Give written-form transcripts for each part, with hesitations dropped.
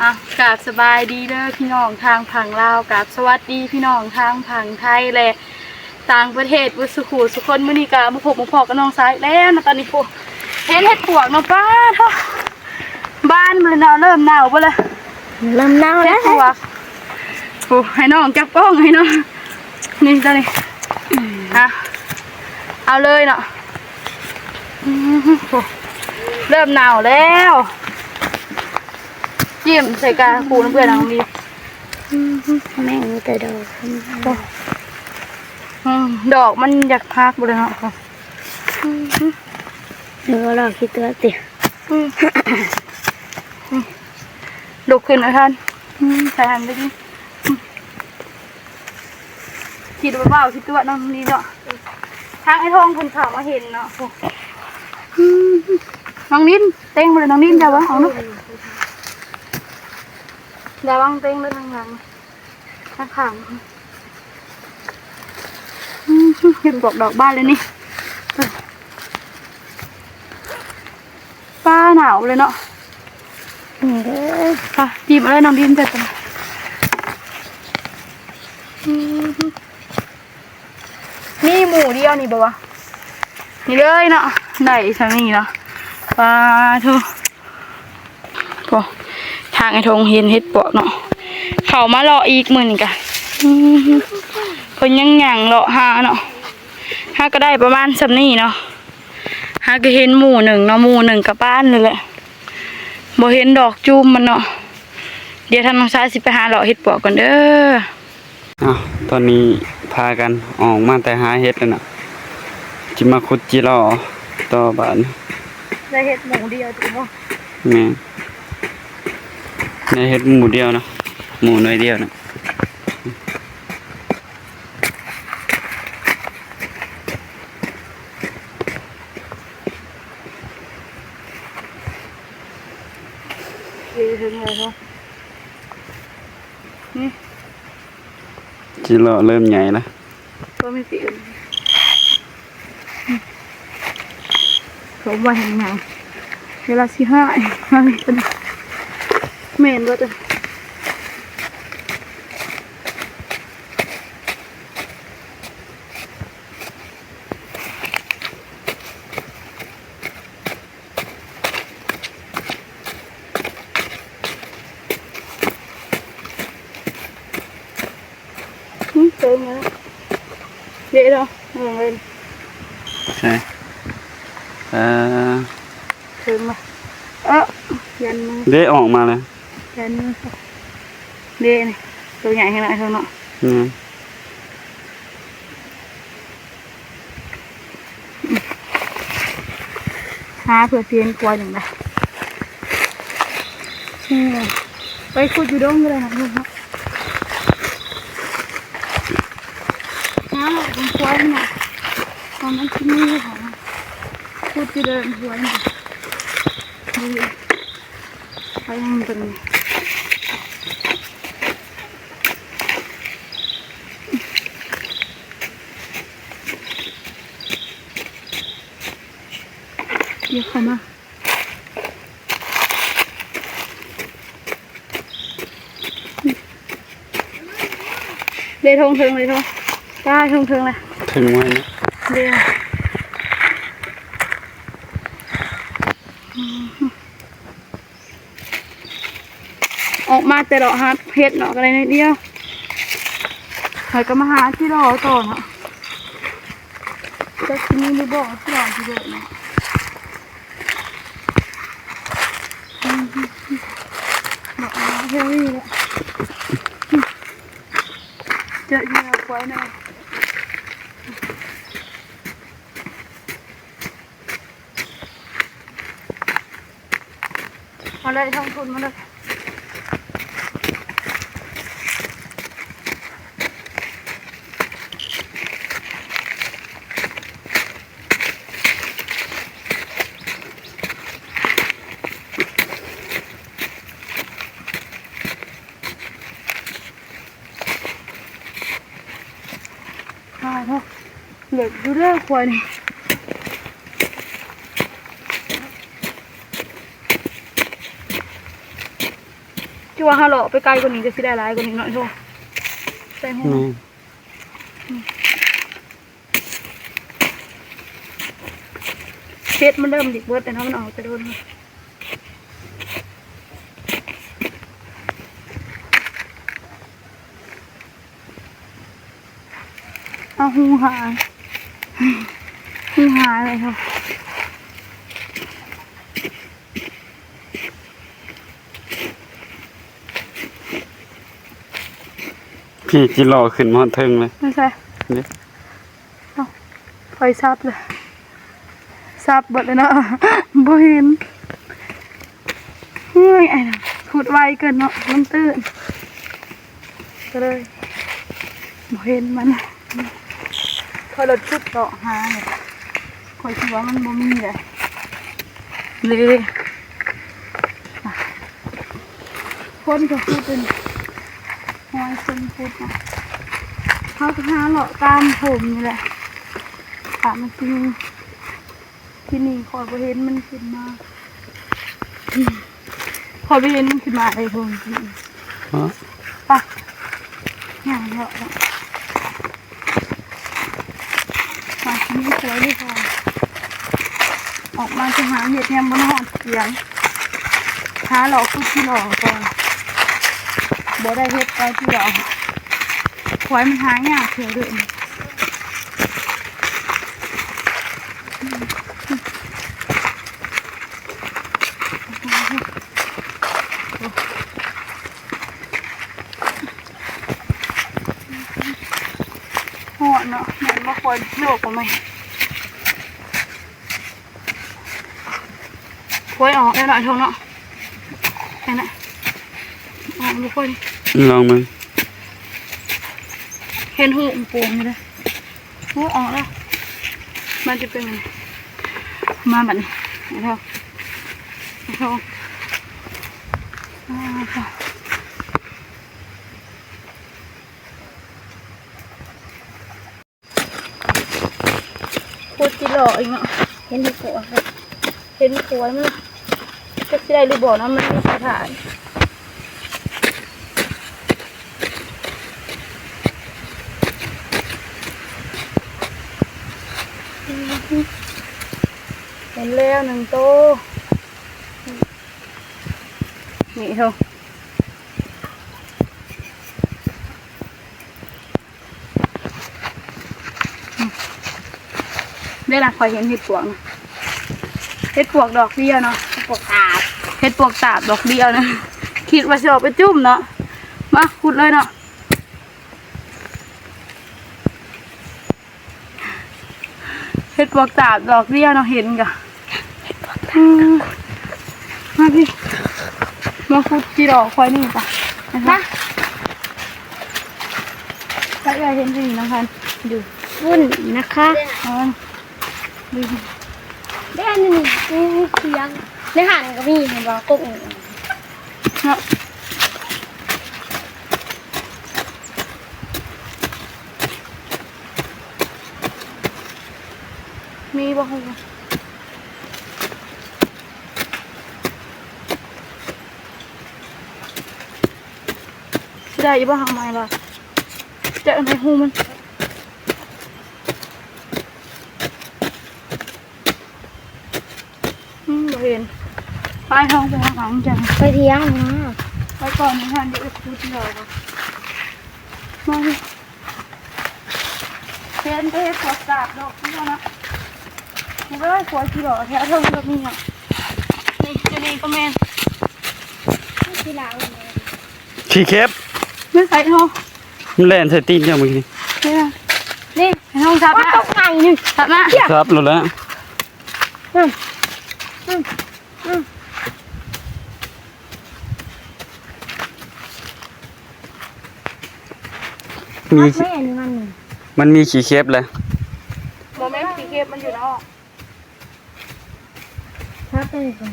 กราบสบายดีเด้อพี่น้องทางผังลาวกราบสวัสดีพี่น้องทางผังไทยและต่างประเทศบุสุขูสุคนมื้อนี้กะมาพบมาพอกับน้องสายแล้วนะตอนนี้พวกเห็ดปวกเนาะป้าเท่าบ้านมันเนาะเริ่มหนาวบ่เลยเริ่มหนาวแล้วปวกโอ้ให้น้องจับกล้องให้น้องนี่ตอนนี้เอาเลยเนาะเริ่มหนาวแล้วจิ้มใส่กาคูน้ำเกลือน้ำมีแม่งแต่ดอกมันอยากพักบ่เลยเนาะหนูรอคิดตัวติลุกขึ้นนะท่านใส่หันไปดิคิดว่าเบาคิดตัวน้องนี่เนาะทางไอ้ทองคนข่าวมาเห็นเนาะน้องนิ้นเต้งเลยน้องนิ้นจะวะเอาเนาะอย่าวางเต็งเลยทางหลังข้างข้างเห็นดอกบ้านเลยนี่ป้าหนาวเลยเนาะค่ะจีบอะไรน้องดินจัดจ้ะนี่หมูเดียวนี่บ่วะนี่เลยเนาะได้สักนี่เนาะป้าทุกทางไอ้ทงเห็นเห็ดปวกเนาะเขามารออีกมื้อนี่กะคนยังหยั่งรอหาเนาะหาก็ได้ประมาณสักนี่เนาะหาก็เห็นหมู่หนึ่งเนาะหมู่หนึ่งกับบ้านเลยแหละบ่เห็นดอกจูมมันเนาะเดี๋ยวท่านน้องชายสิไปหาเลาะเห็ดปวกก่อนเด้อตอนนี้พากันออกมาแต่หาเห็ดแล้วนะจิมาขุดจิรอต่อบ้านได้เห็ดหมูเดียวถูกป่ะแม่ได้เห็ดหมูเดียวนะหมูน้อยเดียวนะถึงเลยครับนี่จิรอเริ่มใหญ่แล้วก็ไม่ติดผมว่าเห็นไงเวลาสิห้าอะไรเป็นเมนก็จะเติมแล้วเดี๋ยวเราลงเลยใช่เติมมายันมือเดะออกมาเลยยันมือเดี๋ยวนี่ตัวใหญ่ขนาดเท่าเนาะหาเผื่อเตียนกลัวอย่างไรไปขุดอยู่ดงเลยนะลูกครับเป็นควายเนี่ยตอนนั้นที่นี่ค่ะพูดจะเดินควายเนี่ยดูไปยังเป็นเดี๋ยวเข้ามาเลยทงถึงเลยทงได้ถึงเลยถึงไว้นะเดี๋ยวออกมาแต่ดอกฮาร์ดเพชรเนาะอะไรนิดเดียวใครก็มาหาที่รอต่อเนาะจะกินนี่หรือบอกที่รอที่เดิมเนาะดอกเฮ้ยเจอที่เราควายเนาะมาเลยทำทุนมาเลยเหล็กดูเรื่องควายนี่ เ จั่วห้าหล่อไปไกลกว่านี้จะสิได้หลายกว่านี้หน่อยโทใส่หัว แม่น เพชรมันเริ่มดิบเบิดแต่น้ำมันออกจะโดนเอาหูหายหูหายเลยครับ พี่จิรอขึ้นมาเทิงเลย ไม่ใช่ นี่ เอาไฟซับเลยซับเบิดเลยเนาะ บ่เห็นเฮ้ยไอ้น่ะขุดไวเกินเนาะมันตื้นก็เลยบ่เห็นมันพอรถชุดเกาะหาเนี่ยคอยคิดว่ามันบ่มีเลยเลยคนก็พูดเป็นหอยคนพูดเนาะเขาก็หาเลาะตามผมนี่แหละถามมันที่นี่คอยบ่เห็นมันขึ้นมาคอยบ่เห็นมันขึ้นมาไอ้พงที่ อ๋อ ป่ะอย่างเลาะเนาะมาที่นี่สวยดีค่ะออกมาจะหาเห็ดเนี่ยบนหอดเสียงหาหลอกคือที่หลอกก่อนบ่ได้เห็ดไปที่หลอกหวยมันหายากเถอะเด้อหอดเนาะเหมือนมาคอยโลกกันไหมหวยออกได้หน่อยเท่าเนาะแค่นั้นออกทุกคน ลองมึง เห็นหูโป่งเลยหูออกแล้วมันจะเป็นไงมาแบบนี้ไอ้เท่าไอ้เท่าโคตรจิหล่ออีกเนาะเห็นหัวครับเห็นหัวมันจะได้หรือบอกนะมันไม่ใช่ถ่ายเห็นแล้วหนึ่งโตนี่เท่าได้ละคอยเห็นเห็ดปวกนะเห็ดปวกดอกเดียวเนาะเห็ดปวกตาบเห็ดปวกตาบดอกเดียวนะคิดว่าจะเอาไปจุ่มเนาะมาขุดเลยเนาะเห็ดปวกตาบดอกเดียวเนาะเห็นกะมาพี่มาขุดจีดอกคอยนี่ปะนะคะถ้าอยากเห็นจริงนะคะดู วุ่นนะคะ เอาดู ได้อันนี้นี่เสียงในหันก็มีเห็นว่ากบ เนาะมีบ่ฮู้ได้บ่ทางไม้ล่ะจะเอาในหูมันบ่เห็นไปห้องไปหาหลังจัง ไปเที่ยงนะ ไปก่อนนะท่านเดี๋ยวพูดที่เราค่ะมาดิเห็นไปขวดกาบดอกนี่นะนี่ก็ได้ขวดที่ดอกแถวเท่านี้แบบนี้อ่ะนี่จะนี่ก็แม่น ที่หลัง ขี้เข็บ ไม่ใส่ห้อง มันแล่นใส่ตีนจังมึงนี่ นี่นะนี่ห้องทับ ว่า นะ ตกไงนี่ ทับนะ ครับรู้แล้วมี แม่นี่มัน มันมีขี้เข็บเลย โมเมนต์สีเก็บมันอยู่นอก ครับเป็นก่อน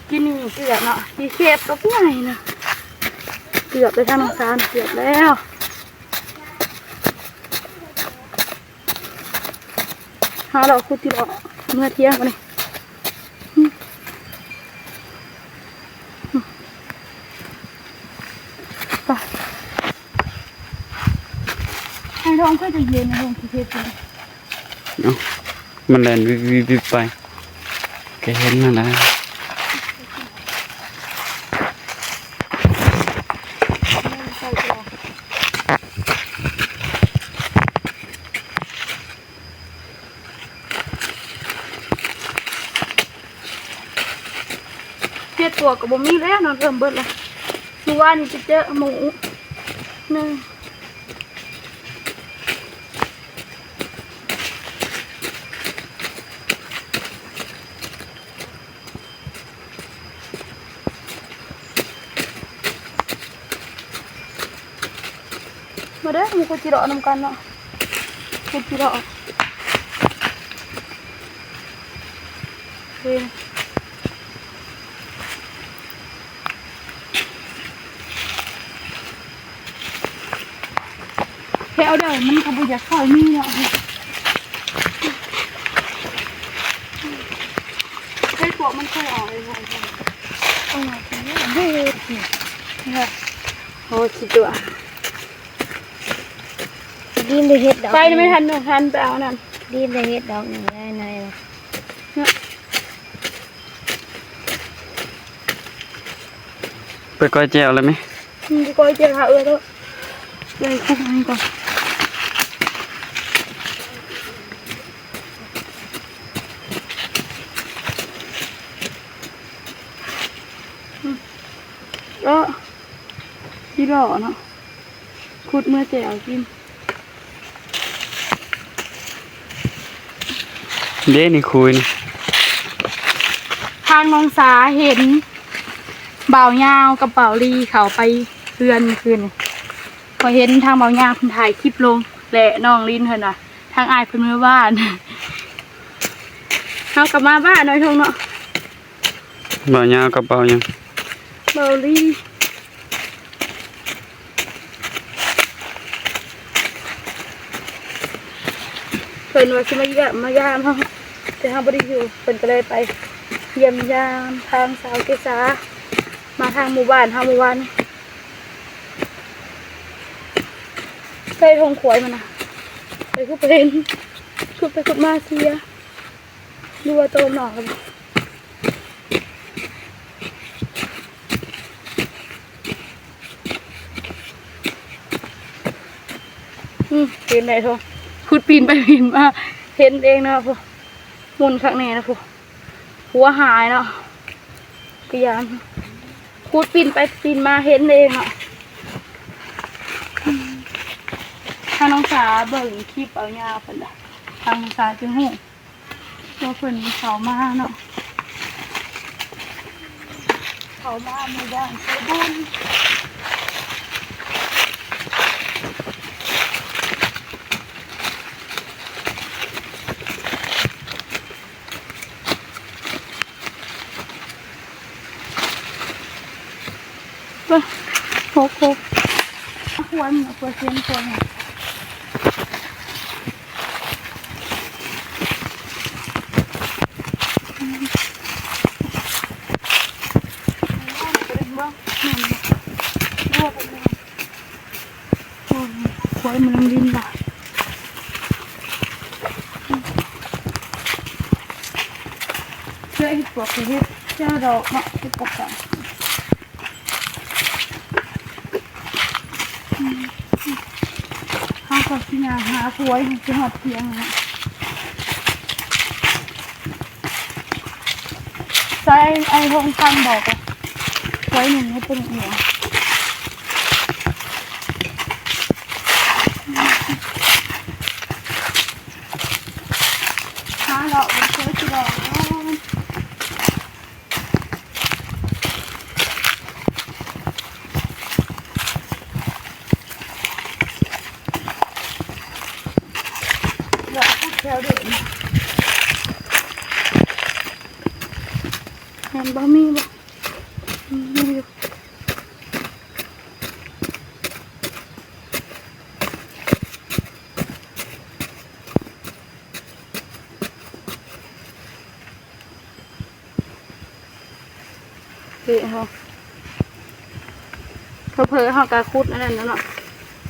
กินนี่เกือบเนาะสีเก็บตัวใหญ่นะเกือบไปทางน้องซานเกือบแล้วหาเราคุดที่เราเมื่อเที่ยงกันเลย ก่อนไอ้ทองก็จะเย็นไอ้ทองที่เทปเลย เนาะมันแล่นวิบไปก็เห็นนั่นแหละเฮ็ดตัวกับบ่มีแล้วนอนเริ่มเบิดแล้วเมื่อวานนี่จะเจอหมูนึงมาเด้อหมูกุจิโร่นำกันเนาะกุจิโร่เฮ้ยแค่เอาเด้อมันก็บ่อยากเข้ามีเนาะให้พวกมันค่อยออกเลยว่าเอามาทีนี้เฮ้ยเนี่ยโอ้คิดตัว ดีมได้เฮ็ดดอก ไปไม่ทันหนึ่งทันไปเอานั่น ดีมได้เฮ็ดดอกหนึ่งได้ใน ไปก้อยแจวเลยไหม đi coi chơi hạ ưa thôi đây không anh còn đó đi đỏ nó cụt mưa chèo kim เด้นี่คุยนี่ ทางน้องสาเห็นบ่าวยาวกับบ่าวลีเขาไปเพื่อนคืนพอเห็นทางบ่าวยาวเพิ่นถ่ายคลิปลงและน้องลินเพิ่นน่ะทางอายเพิ่นเมื่อบ้านเฮากลับมาบ้านหน่อยทงเนาะ บ่าวยาวกับเบายัง บ่าวลีเพิ่นว่าสิมายามเฮาแต่เฮาบ่ได้อยู่เพิ่นก็เลยไปเยี่ยมยามทางสาวเกษามาทางหมู่บ้านเฮาหมู่บ้านไปทงขวยมันน่ะไปคือเป็นคือไปขุดมาเสียดูว่าโตหนอกกันเห็นไหนทงขุดปีนไปปีนมาเห็นเองนะพวกมุนข้างในนะพวกหัวหายเนาะพยายามขุดปีนไปปีนมาเห็นเองเนาะถ้าน้องสาเบิ่งคลิปเอายาเพิ่นล่ะทางน้องสาจึงหูว่าเพิ่นเขามาเนาะเขามาในด้านเซบุญโคกควรเปอร์เซ็นต์ควรควายมันดินละเชื่อที่ปลอกที่เจ้าดอกเนาะที่ปลอกกันข้าวกับที่นาหาควายที่หอดเพียงนะใส่ไอ้ทงคันบอกอะควายหนึ่งให้เป็นเหนียวหาดอกมันสวยสิดอกแถวเดิมเห็นบ่มีบ่มีอยู่เฮ้ยฮะพอ เผลอๆเฮากะคุดอันนั้นแล้วเนาะ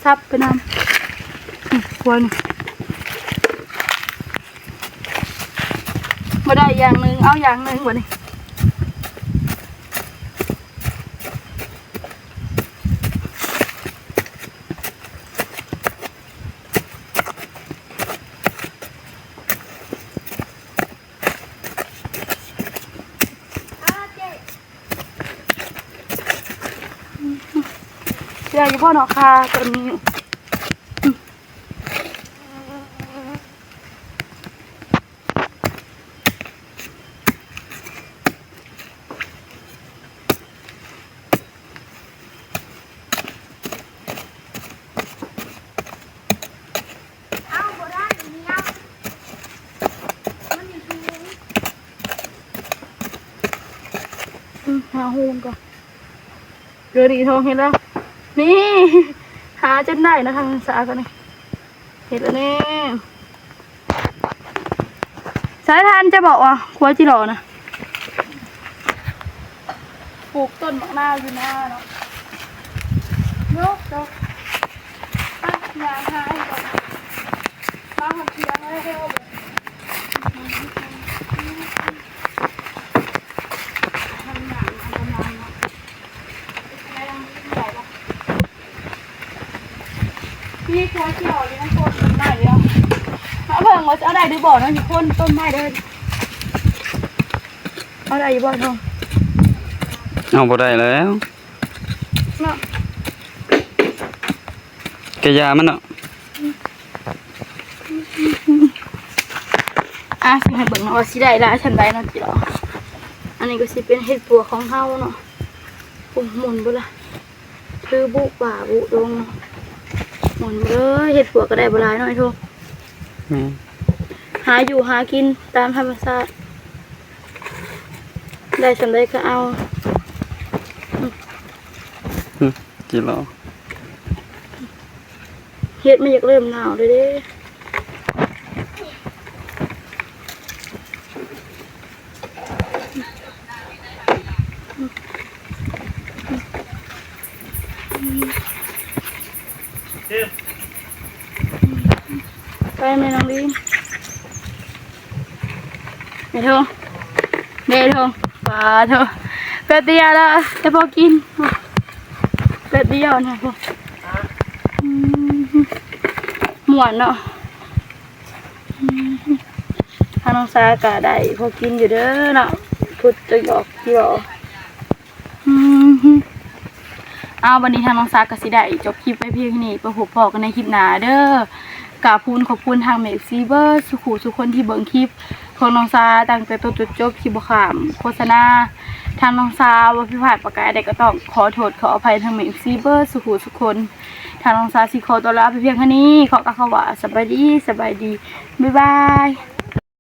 ซับไปนำควรบ่ได้อย่างหนึงเอาอย่างหนึงบ่นี่เดี๋ยวอยู่พ่อเนาะค่ะตอนนี้หาหูนก่อนเดี๋ยวดีโทรเห็นแล้วนี่หาจนได้นะทางสากันนี่เห็นแล้วนี่สายทานจะบอกว่าครัวจิโร่นะปลูกต้นมะนาวอยู่หน้าเนาะยกดอกตั้งยาหายก่อนมาทำเพียงให้เร็วนี่ครัวจิโร่นี่ต้องต้นไม้เดียวเอาเพิ่งว่าจะเอาได้ดูบ่อนะอยู่คนต้นไม้เดินเอาได้อยู่บ่อทอง เอาบ่ได้แล้ว เนาะ กะยามันเนาะ สิให้เบิ่งเนาะว่าสิได้ละฉันได้เนาะจิโร่อันนี้ก็สิเป็นเห็ดปัวของเฮาเนาะปุ่มหมุนบ่ล่ะคือบุป่าบุดงเนาะหมุนเลยเห็ดปัวก็ได้บ่หลายเนาะไอ้โท แม่ หาอยู่หากินตามธรรมชาติได้ฉันได้ก็เอา จิรอ เฮ็ดมันอยากเริ่มหนาวเลยเด้ไปแม่น้องลีนไปเถอะเด้เถอะป่าเถอะเป็ดเดียวละจะพอกินเป็ดเดียวนะพวกหมวนเนาะทางน้องซากะได้พอกินอยู่เด้อเนาะพุดจะหยอกที่หรอเอาวันนี้ทางน้องซากะสิได้จบคลิปไปเพียงนี้ไปพบกันในคลิปหน้าเด้อกราบพูนขอบคุณทางเมกซีเบอร์สุขุสุคนที่เบิ่งคลิปของน้องซาตั้งแต่ต้นจนจบคลิปบ่ขามโฆษณาทางน้องซาว่าผิดพลาดประการใดก็ต้องขอโทษขออภัยทางเมกซีเบอร์สุขุสุคนทางน้องซาสิขอตัวลาไปเพียงแค่นี้ขอกล่าวคำว่าสบายดีบ๊ายบาย